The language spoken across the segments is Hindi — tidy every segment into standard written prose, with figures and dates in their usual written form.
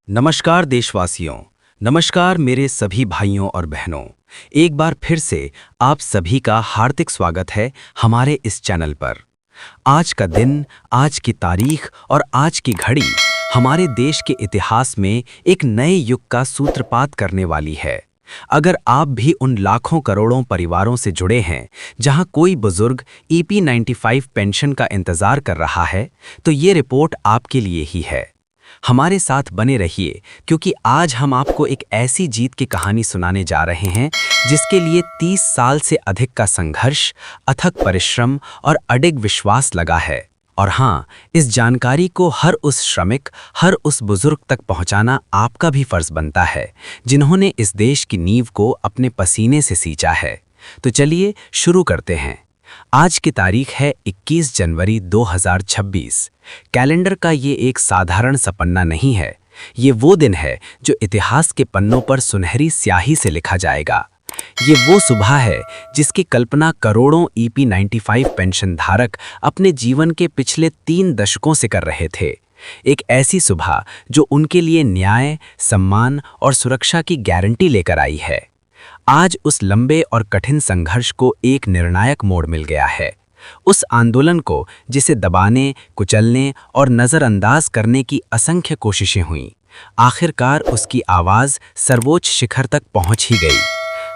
नमस्कार देशवासियों। नमस्कार मेरे सभी भाइयों और बहनों। एक बार फिर से आप सभी का हार्दिक स्वागत है हमारे इस चैनल पर। आज का दिन, आज की तारीख और आज की घड़ी हमारे देश के इतिहास में एक नए युग का सूत्रपात करने वाली है। अगर आप भी उन लाखों करोड़ों परिवारों से जुड़े हैं जहां कोई बुजुर्ग ईपी 95 पेंशन का इंतजार कर रहा है, तो ये रिपोर्ट आपके लिए ही है। हमारे साथ बने रहिए, क्योंकि आज हम आपको एक ऐसी जीत की कहानी सुनाने जा रहे हैं जिसके लिए 30 साल से अधिक का संघर्ष, अथक परिश्रम और अडिग विश्वास लगा है। और हाँ, इस जानकारी को हर उस श्रमिक, हर उस बुजुर्ग तक पहुंचाना आपका भी फर्ज बनता है जिन्होंने इस देश की नींव को अपने पसीने से सींचा है। तो चलिए शुरू करते हैं। आज की तारीख है 21 जनवरी 2026। कैलेंडर का ये एक साधारण सा पन्ना नहीं है, ये वो दिन है जो इतिहास के पन्नों पर सुनहरी स्याही से लिखा जाएगा। ये वो सुबह है जिसकी कल्पना करोड़ों ईपी 95 पेंशन धारक अपने जीवन के पिछले 3 दशकों से कर रहे थे। एक ऐसी सुबह जो उनके लिए न्याय, सम्मान और सुरक्षा की गारंटी लेकर आई है। आज उस लंबे और कठिन संघर्ष को एक निर्णायक मोड़ मिल गया है। उस आंदोलन को जिसे दबाने, कुचलने और नज़रअंदाज करने की असंख्य कोशिशें हुईं, आखिरकार उसकी आवाज़ सर्वोच्च शिखर तक पहुंच ही गई।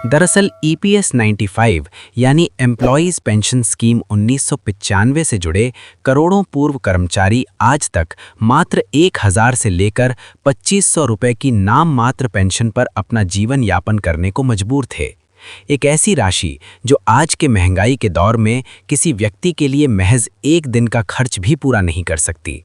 दरअसल ईपीएस 95 यानी एम्प्लॉयज़ पेंशन स्कीम 1995 से जुड़े करोड़ों पूर्व कर्मचारी आज तक मात्र 1000 से लेकर 2500 रुपए की नाम मात्र पेंशन पर अपना जीवन यापन करने को मजबूर थे। एक ऐसी राशि जो आज के महंगाई के दौर में किसी व्यक्ति के लिए महज एक दिन का खर्च भी पूरा नहीं कर सकती।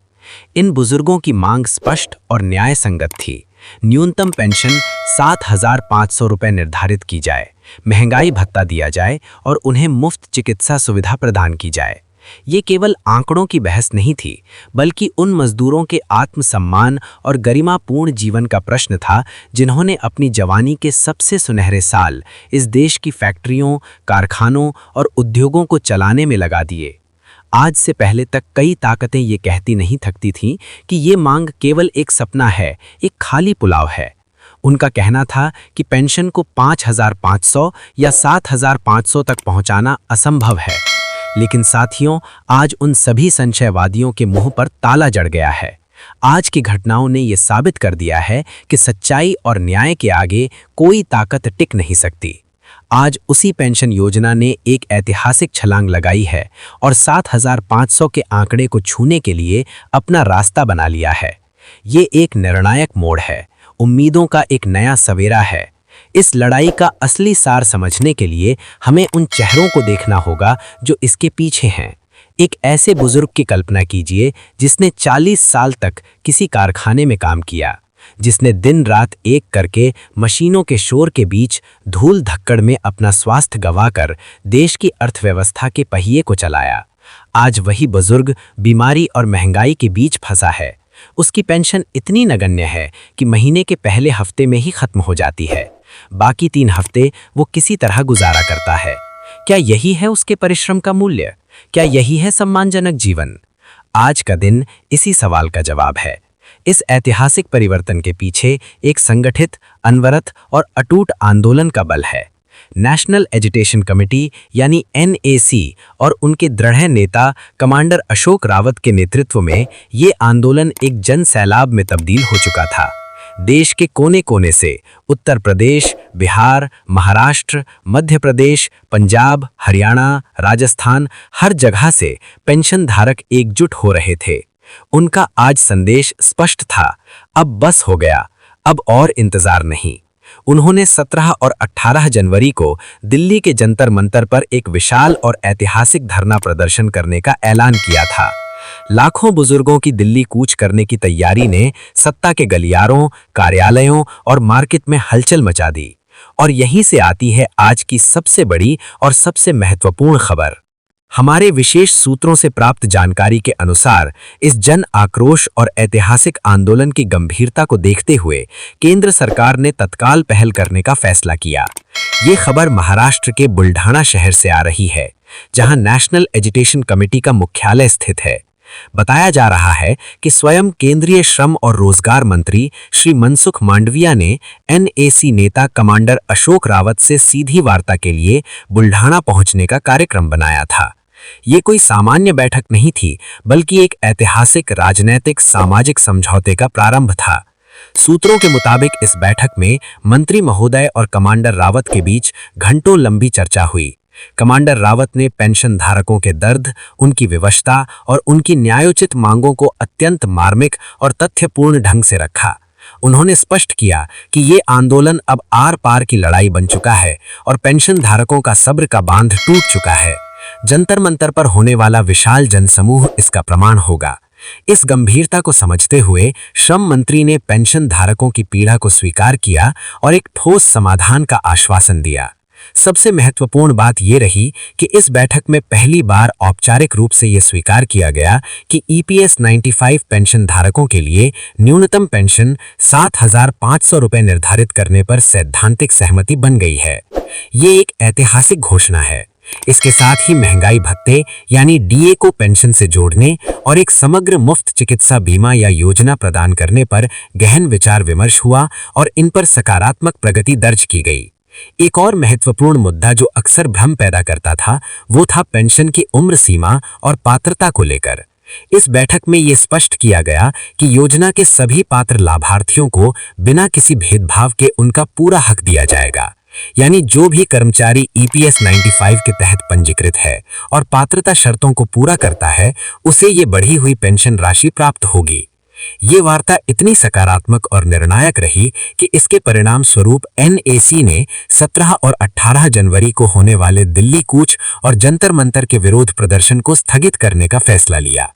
इन बुजुर्गों की मांग स्पष्ट और न्याय संगत थी। न्यूनतम पेंशन 7500 रुपये निर्धारित की जाए, महंगाई भत्ता दिया जाए और उन्हें मुफ्त चिकित्सा सुविधा प्रदान की जाए। ये केवल आंकड़ों की बहस नहीं थी, बल्कि उन मजदूरों के आत्मसम्मान और गरिमापूर्ण जीवन का प्रश्न था जिन्होंने अपनी जवानी के सबसे सुनहरे साल इस देश की फैक्ट्रियों, कारखानों और उद्योगों को चलाने में लगा दिए। आज से पहले तक कई ताकतें ये कहती नहीं थकती थीं कि ये मांग केवल एक सपना है, एक खाली पुलाव है। उनका कहना था कि पेंशन को 5500 या 7500 तक पहुंचाना असंभव है। लेकिन साथियों, आज उन सभी संशयवादियों के मुंह पर ताला जड़ गया है। आज की घटनाओं ने ये साबित कर दिया है कि सच्चाई और न्याय के आगे कोई ताकत टिक नहीं सकती। आज उसी पेंशन योजना ने एक ऐतिहासिक छलांग लगाई है और 7500 के आंकड़े को छूने के लिए अपना रास्ता बना लिया है। ये एक निर्णायक मोड़ है, उम्मीदों का एक नया सवेरा है। इस लड़ाई का असली सार समझने के लिए हमें उन चेहरों को देखना होगा जो इसके पीछे हैं। एक ऐसे बुजुर्ग की कल्पना कीजिए जिसने 40 साल तक किसी कारखाने में काम किया, जिसने दिन रात एक करके मशीनों के शोर के बीच धूल धक्कड़ में अपना स्वास्थ्य गंवाकर देश की अर्थव्यवस्था के पहिए को चलाया। आज वही बुजुर्ग बीमारी और महंगाई के बीच फंसा है। उसकी पेंशन इतनी नगण्य है कि महीने के पहले हफ्ते में ही खत्म हो जाती है। बाकी 3 हफ्ते वो किसी तरह गुजारा करता है। क्या यही है उसके परिश्रम का मूल्य? क्या यही है सम्मानजनक जीवन? आज का दिन इसी सवाल का जवाब है। इस ऐतिहासिक परिवर्तन के पीछे एक संगठित, अनवरत और अटूट आंदोलन का बल है। नेशनल एजुटेशन कमेटी यानी एनएसी और उनके दृढ़ नेता कमांडर अशोक रावत के नेतृत्व में ये आंदोलन एक जन सैलाब में तब्दील हो चुका था। देश के कोने कोने से उत्तर प्रदेश, बिहार, महाराष्ट्र, मध्य प्रदेश, पंजाब, हरियाणा, राजस्थान, हर जगह से पेंशन धारक एकजुट हो रहे थे। उनका आज संदेश स्पष्ट था, अब बस हो गया, अब और इंतजार नहीं। उन्होंने 17 और 18 जनवरी को दिल्ली के जंतर मंतर पर एक विशाल और ऐतिहासिक धरना प्रदर्शन करने का ऐलान किया था। लाखों बुजुर्गों की दिल्ली कूच करने की तैयारी ने सत्ता के गलियारों, कार्यालयों और मार्केट में हलचल मचा दी। और यहीं से आती है आज की सबसे बड़ी और सबसे महत्वपूर्ण खबर। हमारे विशेष सूत्रों से प्राप्त जानकारी के अनुसार इस जन आक्रोश और ऐतिहासिक आंदोलन की गंभीरता को देखते हुए केंद्र सरकार ने तत्काल पहल करने का फैसला किया। ये खबर महाराष्ट्र के बुल्ढाना शहर से आ रही है, जहां नेशनल एजुटेशन कमेटी का मुख्यालय स्थित है। बताया जा रहा है कि स्वयं केंद्रीय श्रम और रोजगार मंत्री श्री मनसुख मांडविया ने एनएसी नेता कमांडर अशोक रावत से सीधी वार्ता के लिए बुल्ढाना पहुंचने का कार्यक्रम बनाया था। ये कोई सामान्य बैठक नहीं थी, बल्कि एक ऐतिहासिक राजनैतिक सामाजिक समझौते का प्रारंभ था। सूत्रों के मुताबिक इस बैठक में मंत्री महोदय और कमांडर रावत के बीच घंटों लंबी चर्चा हुई। कमांडर रावत ने पेंशन धारकों के दर्द, उनकी विवशता और उनकी न्यायोचित मांगों को अत्यंत मार्मिक और तथ्यपूर्ण ढंग से रखा। उन्होंने स्पष्ट किया कि ये आंदोलन अब आर पार की लड़ाई बन चुका है और पेंशन धारकों का सब्र का बांध टूट चुका है। जंतर मंतर पर होने वाला विशाल जनसमूह इसका प्रमाण होगा। इस गंभीरता को समझते हुए श्रम मंत्री ने पेंशन धारकों की पीड़ा को स्वीकार किया और एक ठोस समाधान का आश्वासन दिया। सबसे महत्वपूर्ण बात यह रही कि इस बैठक में पहली बार औपचारिक रूप से यह स्वीकार किया गया कि ईपीएस 95 पेंशन धारकों के लिए न्यूनतम पेंशन 7,500 रुपये निर्धारित करने पर सैद्धांतिक सहमति बन गई है। ये एक ऐतिहासिक घोषणा है। इसके साथ ही महंगाई भत्ते यानी डीए को पेंशन से जोड़ने और एक समग्र मुफ्त चिकित्सा बीमा या योजना प्रदान करने पर गहन विचार विमर्श हुआ और इन पर सकारात्मक प्रगति दर्ज की गई। एक और महत्वपूर्ण मुद्दा जो अक्सर भ्रम पैदा करता था, वो था पेंशन की उम्र सीमा और पात्रता को लेकर। इस बैठक में ये स्पष्ट किया गया कि योजना के सभी पात्र लाभार्थियों को बिना किसी भेदभाव के उनका पूरा हक दिया जाएगा। यानी जो भी कर्मचारी ईपीएस 95 के तहत पंजीकृत है और पात्रता शर्तों को पूरा करता है, उसे ये बढ़ी हुई पेंशन राशि प्राप्त होगी। ये वार्ता इतनी सकारात्मक और निर्णायक रही कि इसके परिणाम स्वरूप एनएसी ने 17 और 18 जनवरी को होने वाले दिल्ली कूच और जंतर मंतर के विरोध प्रदर्शन को स्थगित करने का फैसला लिया।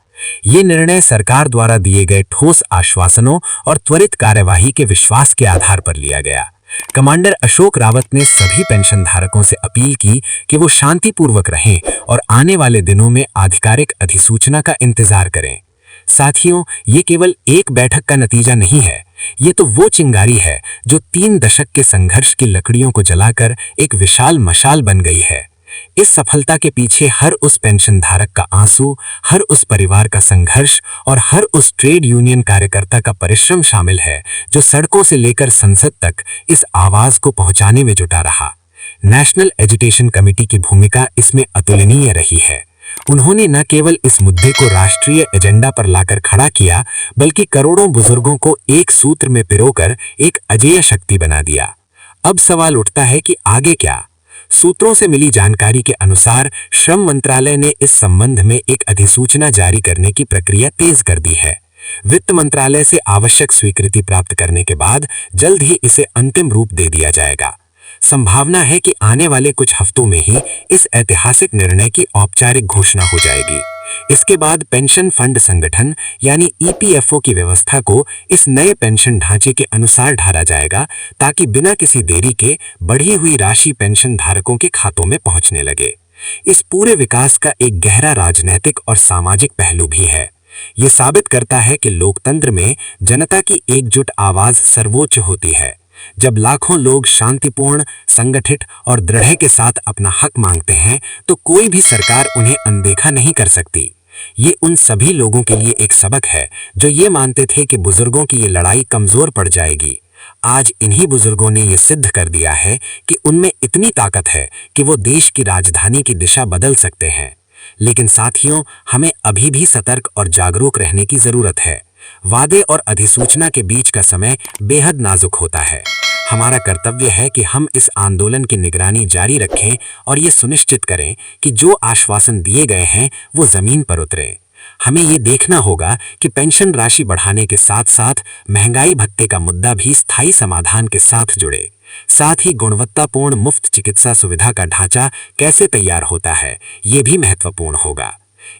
ये निर्णय सरकार द्वारा दिए गए ठोस आश्वासनों और त्वरित कार्यवाही के विश्वास के आधार पर लिया गया। कमांडर अशोक रावत ने सभी पेंशन धारकों से अपील की कि वो शांतिपूर्वक रहें और आने वाले दिनों में आधिकारिक अधिसूचना का इंतजार करें। साथियों, ये केवल एक बैठक का नतीजा नहीं है, ये तो वो चिंगारी है जो 3 दशक के संघर्ष की लकड़ियों को जलाकर एक विशाल मशाल बन गई है। इस सफलता के पीछे हर उस पेंशन धारक का आंसू, हर उस परिवार का संघर्ष और हर उस ट्रेड यूनियन कार्यकर्ता का परिश्रम शामिल है जो सड़कों से लेकर संसद तक इस आवाज को पहुंचाने में जुटा रहा। नेशनल एजुटेशन कमेटी की भूमिका इसमें अतुलनीय रही है। उन्होंने न केवल इस मुद्दे को राष्ट्रीय एजेंडा पर लाकर खड़ा किया, बल्कि करोड़ों बुजुर्गों को एक सूत्र में पिरोकर एक अजेय शक्ति बना दिया। अब सवाल उठता है कि आगे क्या? सूत्रों से मिली जानकारी के अनुसार श्रम मंत्रालय ने इस संबंध में एक अधिसूचना जारी करने की प्रक्रिया तेज कर दी है। वित्त मंत्रालय से आवश्यक स्वीकृति प्राप्त करने के बाद जल्द ही इसे अंतिम रूप दे दिया जाएगा। संभावना है कि आने वाले कुछ हफ्तों में ही इस ऐतिहासिक निर्णय की औपचारिक घोषणा हो जाएगी। इसके बाद पेंशन फंड संगठन यानी ईपीएफओ की व्यवस्था को इस नए पेंशन ढांचे के अनुसार ढाला जाएगा, ताकि बिना किसी देरी के बढ़ी हुई राशि पेंशन धारकों के खातों में पहुंचने लगे। इस पूरे विकास का एक गहरा राजनैतिक और सामाजिक पहलू भी है। ये साबित करता है कि लोकतंत्र में जनता की एकजुट आवाज सर्वोच्च होती है। जब लाखों लोग शांतिपूर्ण, संगठित और दृढ़ के साथ अपना हक मांगते हैं, तो कोई भी सरकार उन्हें अनदेखा नहीं कर सकती। ये उन सभी लोगों के लिए एक सबक है जो ये मानते थे कि बुजुर्गों की ये लड़ाई कमजोर पड़ जाएगी। आज इन्हीं बुजुर्गों ने ये सिद्ध कर दिया है कि उनमें इतनी ताकत है कि वो देश की राजधानी की दिशा बदल सकते हैं। लेकिन साथियों, हमें अभी भी सतर्क और जागरूक रहने की जरूरत है। वादे और अधिसूचना के बीच का समय बेहद नाजुक होता है। हमारा कर्तव्य है कि हम इस आंदोलन की निगरानी जारी रखें और ये सुनिश्चित करें कि जो आश्वासन दिए गए हैं वो जमीन पर उतरे। हमें ये देखना होगा कि पेंशन राशि बढ़ाने के साथ साथ महंगाई भत्ते का मुद्दा भी स्थायी समाधान के साथ जुड़े। साथ ही गुणवत्तापूर्ण मुफ्त चिकित्सा सुविधा का ढांचा कैसे तैयार होता है, ये भी महत्वपूर्ण होगा।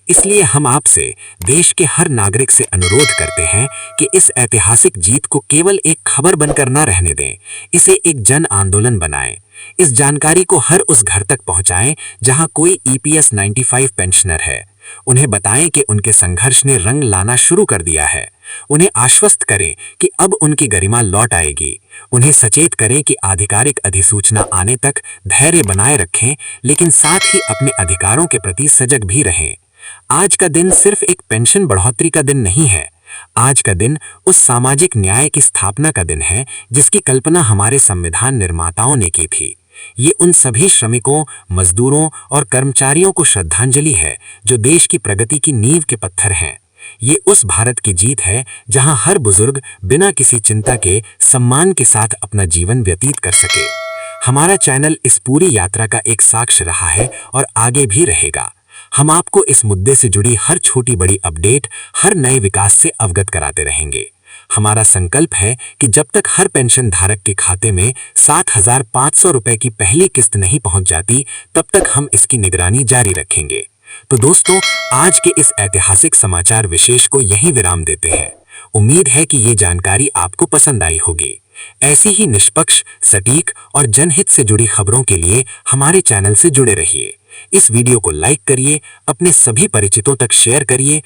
इसलिए हम आपसे, देश के हर नागरिक से अनुरोध करते हैं कि इस ऐतिहासिक जीत को केवल एक खबर बनकर न रहने दें, इसे एक जन आंदोलन बनाएं। इस जानकारी को हर उस घर तक पहुंचाएं जहां कोई ईपीएस 95 पेंशनर है। उन्हें बताएं कि उनके संघर्ष ने रंग लाना शुरू कर दिया है। उन्हें आश्वस्त करें कि अब उनकी गरिमा लौट आएगी। उन्हें सचेत करें कि आधिकारिक अधिसूचना आने तक धैर्य बनाए रखें, लेकिन साथ ही अपने अधिकारों के प्रति सजग भी रहें। आज का दिन सिर्फ एक पेंशन बढ़ोतरी का दिन नहीं है। आज का दिन उस सामाजिक न्याय की स्थापना का दिन है जिसकी कल्पना हमारे संविधान निर्माताओं ने की थी। ये उन सभी श्रमिकों, मजदूरों और कर्मचारियों को श्रद्धांजलि है जो देश की प्रगति की नींव के पत्थर हैं। ये उस भारत की जीत है जहां हर बुजुर्ग बिना किसी चिंता के सम्मान के साथ अपना जीवन व्यतीत कर सके। हमारा चैनल इस पूरी यात्रा का एक साक्ष्य रहा है और आगे भी रहेगा। हम आपको इस मुद्दे से जुड़ी हर छोटी बड़ी अपडेट, हर नए विकास से अवगत कराते रहेंगे। हमारा संकल्प है कि जब तक हर पेंशन धारक के खाते में 7,500 रुपए की पहली किस्त नहीं पहुंच जाती, तब तक हम इसकी निगरानी जारी रखेंगे। तो दोस्तों, आज के इस ऐतिहासिक समाचार विशेष को यहीं विराम देते हैं। उम्मीद है कि ये जानकारी आपको पसंद आई होगी। ऐसी ही निष्पक्ष, सटीक और जनहित से जुड़ी खबरों के लिए हमारे चैनल से जुड़े रहिए। इस वीडियो को लाइक करिए, अपने सभी परिचितों तक शेयर करिए